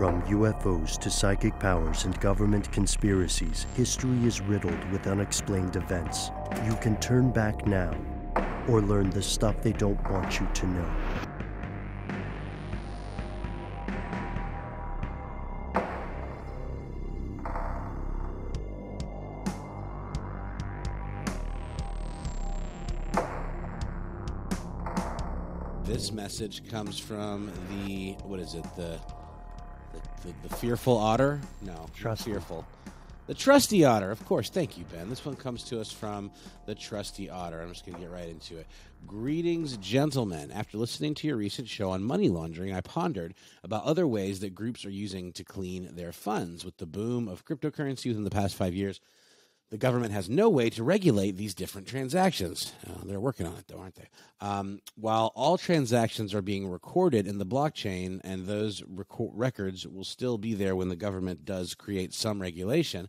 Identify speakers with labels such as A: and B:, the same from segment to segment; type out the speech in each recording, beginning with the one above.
A: From UFOs to psychic powers and government conspiracies, history is riddled with unexplained events. You can turn back now or learn the stuff they don't want you to know.
B: This message comes from the, what is it, the fearful otter? No,
A: Trusty.
B: Fearful. The trusty otter, of course. Thank you, Ben. This one comes to us from the trusty otter. I'm just going to get right into it. Greetings, gentlemen. After listening to your recent show on money laundering, I pondered about other ways that groups are using to clean their funds. With the boom of cryptocurrency within the past 5 years, the government has no way to regulate these different transactions. They're working on it, though, aren't they? While all transactions are being recorded in the blockchain, and those records will still be there when the government does create some regulation,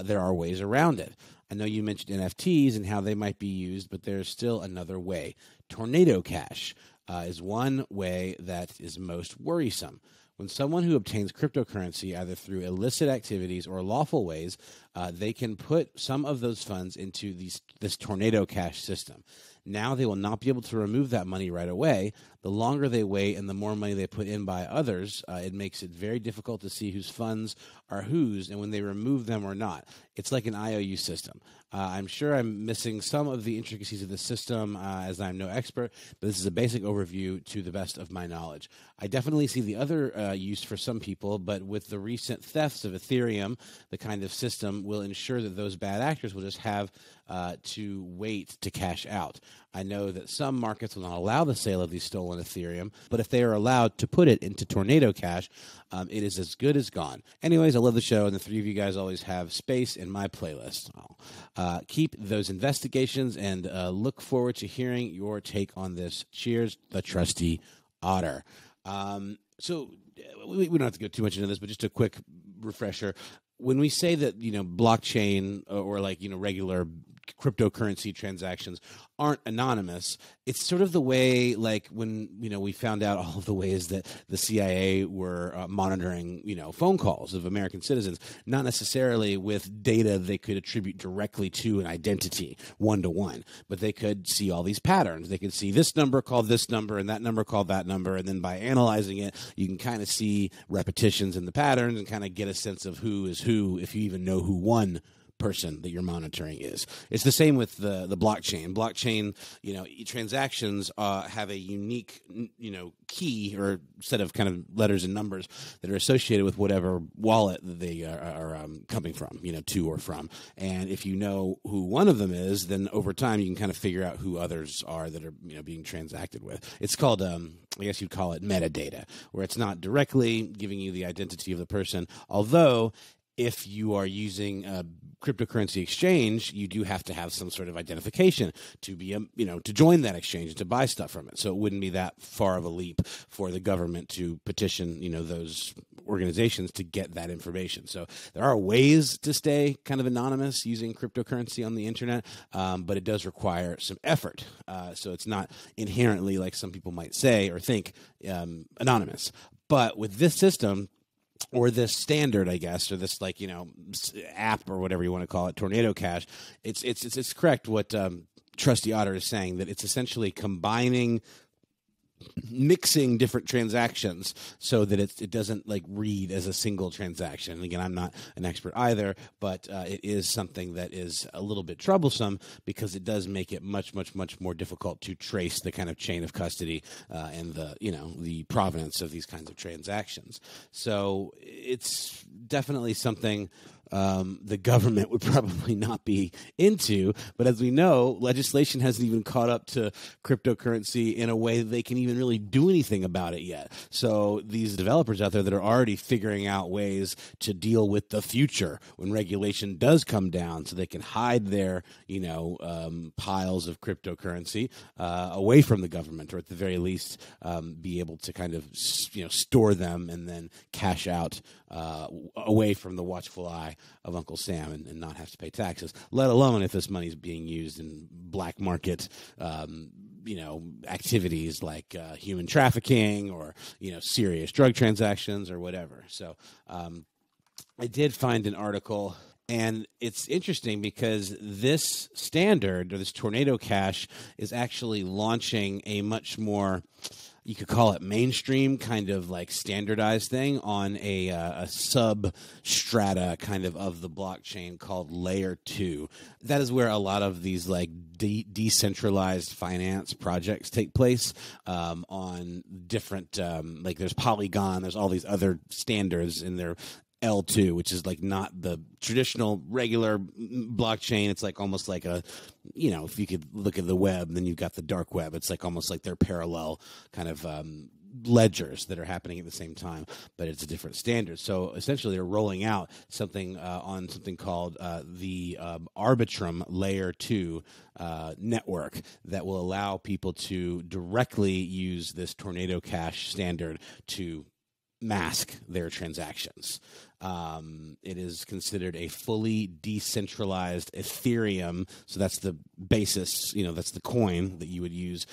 B: there are ways around it. I know you mentioned NFTs and how they might be used, but there's still another way. Tornado cash is one way that is most worrisome. When someone who obtains cryptocurrency either through illicit activities or lawful ways, they can put some of those funds into this tornado cash system. Now they will not be able to remove that money right away. The longer they wait and the more money they put in by others, it makes it very difficult to see whose funds are whose and when they remove them or not. It's like an IOU system. I'm sure I'm missing some of the intricacies of the system as I'm no expert, but this is a basic overview to the best of my knowledge. I definitely see the other use for some people, but with the recent thefts of Ethereum, the kind of system will ensure that those bad actors will just have to wait to cash out. I know that some markets will not allow the sale of these stolen Ethereum, but if they are allowed to put it into Tornado Cash, it is as good as gone. Anyways, I love the show, and the three of you guys always have space in my playlist. Keep those investigations, and look forward to hearing your take on this. Cheers, the trusty otter. So we don't have to go too much into this, but just a quick refresher. When we say that, blockchain or regular cryptocurrency transactions aren't anonymous, it's sort of the way when we found out all of the ways that the CIA were monitoring phone calls of American citizens, not necessarily with data they could attribute directly to an identity one-to-one, but they could see all these patterns. They could see this number called this number and that number called that number, and then by analyzing it you can kind of see repetitions in the patterns and kind of get a sense of who is who, if you even know who one person that you're monitoring is. It's the same with the blockchain. Blockchain, transactions have a unique, key or set of kind of letters and numbers that are associated with whatever wallet that they are coming from, to or from. And if you know who one of them is, then over time you can kind of figure out who others are that are, being transacted with. It's called, I guess you'd call it metadata, where it's not directly giving you the identity of the person, although if you are using a cryptocurrency exchange, you do have to have some sort of identification to be, to join that exchange and to buy stuff from it. So it wouldn't be that far of a leap for the government to petition, those organizations to get that information. So there are ways to stay kind of anonymous using cryptocurrency on the internet, but it does require some effort. So it's not inherently, like some people might say or think, anonymous. But with this system, or this standard, I guess, or this app or whatever you want to call it, Tornado Cash, it's correct what Trusty Otter is saying, that it's essentially mixing different transactions so that it doesn't read as a single transaction. Again, I'm not an expert either, but it is something that is a little bit troublesome because it does make it much, much, much more difficult to trace the kind of chain of custody and the provenance of these kinds of transactions. So it's definitely something the government would probably not be into. But as we know, legislation hasn't even caught up to cryptocurrency in a way that they can even really do anything about it yet. So these developers out there that are already figuring out ways to deal with the future when regulation does come down, so they can hide their, piles of cryptocurrency away from the government, or at the very least be able to kind of, store them and then cash out away from the watchful eye of Uncle Sam and not have to pay taxes, let alone if this money is being used in black market activities like human trafficking or, serious drug transactions or whatever. So I did find an article, and it's interesting because this standard, or this tornado cache, is actually launching a much more, you could call it mainstream, kind of like standardized thing on a substrata kind of the blockchain called layer 2. That is where a lot of these like decentralized finance projects take place on different, like there's Polygon, there's all these other standards in there. L2, which is like not the traditional regular blockchain. It's like almost like a, if you could look at the web, then you've got the dark web. It's like almost like they're parallel kind of ledgers that are happening at the same time, but it's a different standard. So essentially they're rolling out something on something called the Arbitrum Layer 2 network that will allow people to directly use this Tornado Cash standard to mask their transactions. It is considered a fully decentralized Ethereum. So that's the basis, that's the coin that you would use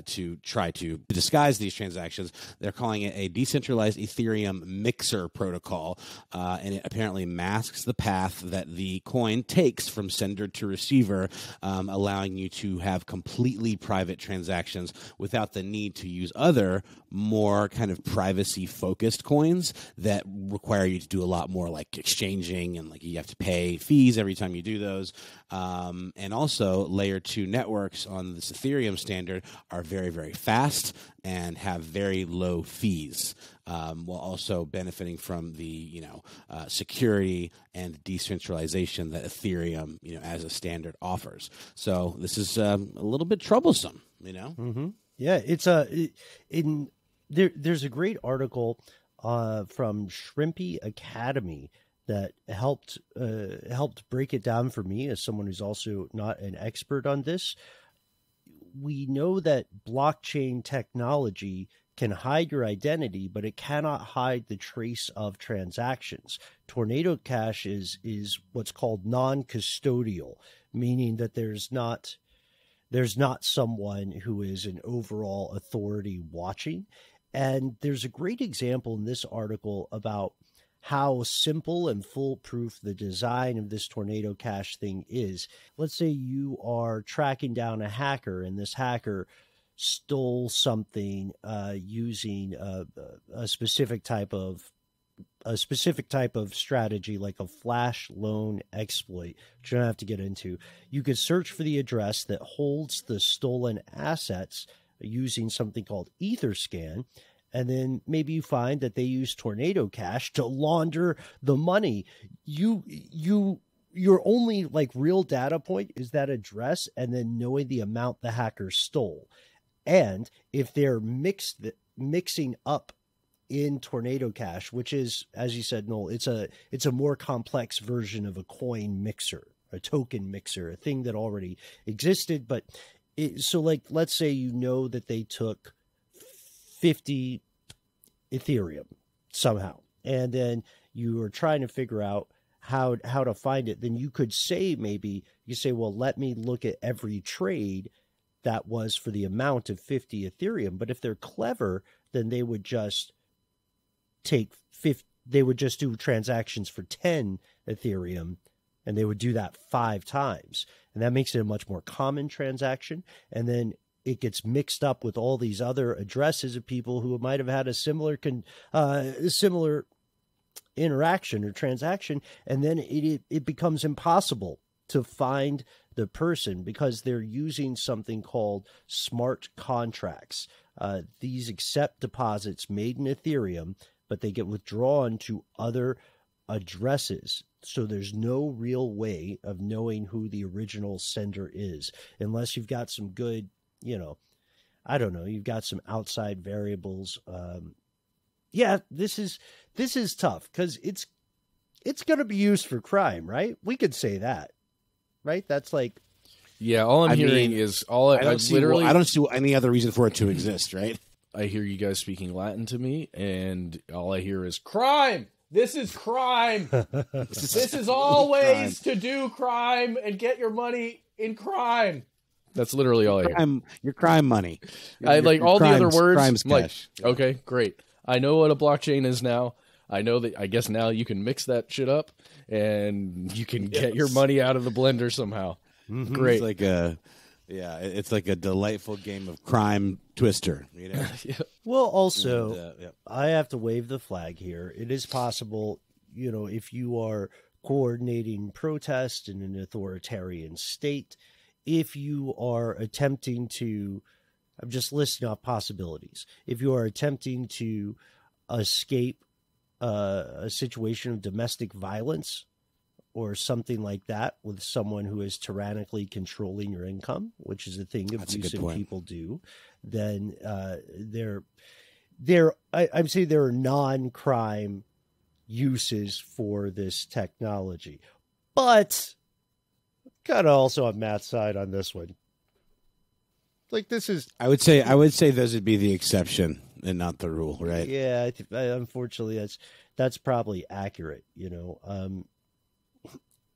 B: to try to disguise these transactions. They're calling it a decentralized Ethereum mixer protocol, and it apparently masks the path that the coin takes from sender to receiver, allowing you to have completely private transactions without the need to use other more kind of privacy-focused coins that require you to do a lot more like exchanging, and like you have to pay fees every time you do those. And also layer 2 networks on this Ethereum standard are very, very fast and have very low fees, while also benefiting from the, security and decentralization that Ethereum, as a standard offers. So this is a little bit troublesome,
A: Mm-hmm. Yeah, it's there's a great article from Shrimpy Academy that helped break it down for me as someone who's also not an expert on this. We know that blockchain technology can hide your identity, but it cannot hide the trace of transactions. Tornado Cash is what's called non-custodial, meaning that there's not someone who is an overall authority watching. And there's a great example in this article about how simple and foolproof the design of this Tornado Cash thing is. Let's say you are tracking down a hacker, and this hacker stole something using a specific type of strategy, like a flash loan exploit, which you don't have to get into. You could search for the address that holds the stolen assets using something called Etherscan, and then maybe you find that they use Tornado Cash to launder the money. Your only like real data point is that address, and then knowing the amount the hacker stole. And if they're mixing up in Tornado Cash, which is, as you said, Noel, it's a more complex version of a coin mixer, a token mixer, a thing that already existed. But so like, let's say that they took 50 Ethereum somehow, and then you are trying to figure out how to find it. Then you could say, well, let me look at every trade that was for the amount of 50 Ethereum. But if they're clever, then they would just do transactions for 10 Ethereum, and they would do that 5 times. And that makes it a much more common transaction. And then it gets mixed up with all these other addresses of people who might have had a similar interaction or transaction. And then it becomes impossible to find the person because they're using something called smart contracts. These accept deposits made in Ethereum, but they get withdrawn to other addresses. So there's no real way of knowing who the original sender is, unless you've got some good, you've got some outside variables. This is tough because it's going to be used for crime, right? We could say that, right? That's like,
C: yeah. All I'm hearing is I don't
B: see any other reason for it to exist, right?
C: I hear you guys speaking Latin to me, and all I hear is crime. This is crime. This is all ways to do crime and get your money in crime. That's literally all I hear.
B: Your crime money.
C: I like
B: Your
C: all the
B: crimes-
C: other words.
B: Crimes
C: I'm like,
B: cash.
C: okay, great. I know what a blockchain is now. I know that. I guess now you can mix that shit up and you can get your money out of the blender somehow. Great.
B: It's like it's like a delightful game of crime twister. You know.
D: Well, also,
B: And,
D: I have to wave the flag here. It is possible, if you are coordinating protest in an authoritarian state, if you are attempting to, I'm just listing off possibilities. If you are attempting to escape a situation of domestic violence or something like that with someone who is tyrannically controlling your income, which is a thing abusive people do, then I'm saying there are non-crime uses for this technology. But kind of also on Matt's side on this one. Like, this is...
B: I would say those would be the exception and not the rule, right?
D: Yeah, unfortunately, that's probably accurate.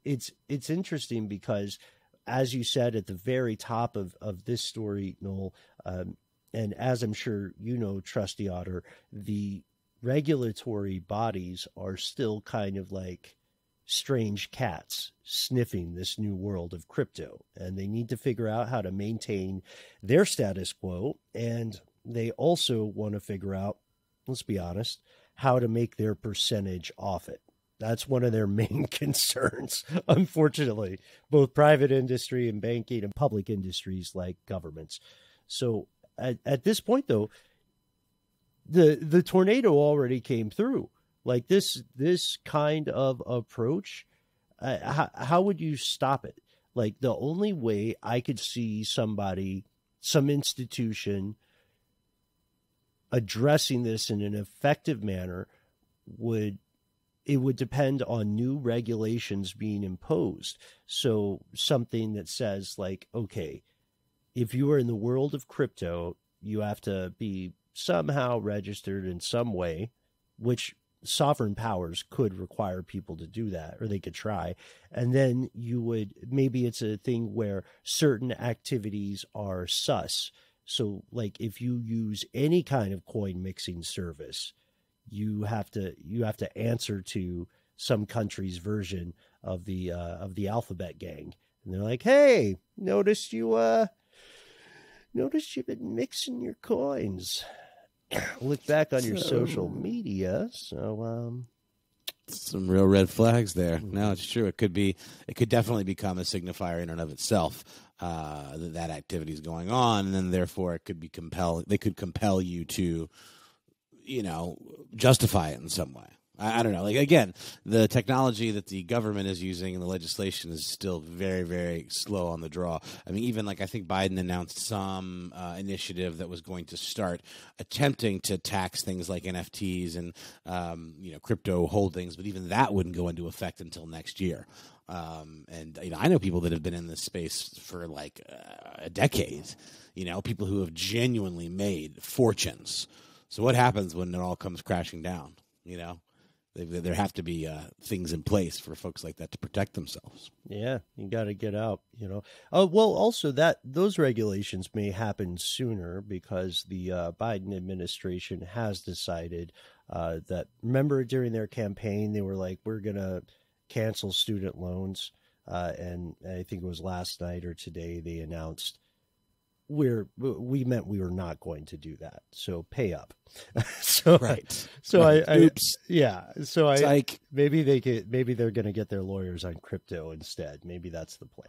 D: It's interesting because, as you said at the very top of this story, Noel, and as I'm sure you know, Trusty Otter, the regulatory bodies are still kind of like strange cats sniffing this new world of crypto, and they need to figure out how to maintain their status quo, and they also want to figure out, let's be honest, how to make their percentage off it. That's one of their main concerns, unfortunately, both private industry and banking and public industries like governments. So at this point, though, the tornado already came through. Like this kind of approach, how would you stop it? Like, the only way I could see some institution addressing this in an effective manner would depend on new regulations being imposed. So something that says, like, okay, if you are in the world of crypto, you have to be somehow registered in some way, which sovereign powers could require people to do that, or they could try. And then maybe it's a thing where certain activities are sus. So, like, if you use any kind of coin mixing service, you have to answer to some country's version of the alphabet gang, and they're like, "Hey, noticed you've been mixing your coins. Look back on your social media." So,
B: some real red flags there. No, it's true. It could definitely become a signifier in and of itself that activity is going on, and then therefore it could be they could compel you to, justify it in some way. I don't know. Like, again, the technology that the government is using and the legislation is still very, very slow on the draw. I mean, even like I think Biden announced some initiative that was going to start attempting to tax things like NFTs and, crypto holdings, but even that wouldn't go into effect until next year. And I know people that have been in this space for like a decade, people who have genuinely made fortunes. So what happens when it all comes crashing down? There have to be things in place for folks like that to protect themselves.
D: Yeah, you got to get out, well, also those regulations may happen sooner because the Biden administration has decided that, remember during their campaign, they were like, we're going to cancel student loans. And I think it was last night or today they announced we were not going to do that. So pay up. So
B: right.
D: So
B: right. Oops.
D: So
B: Psych.
D: maybe they're going to get their lawyers on crypto instead. Maybe that's the plan.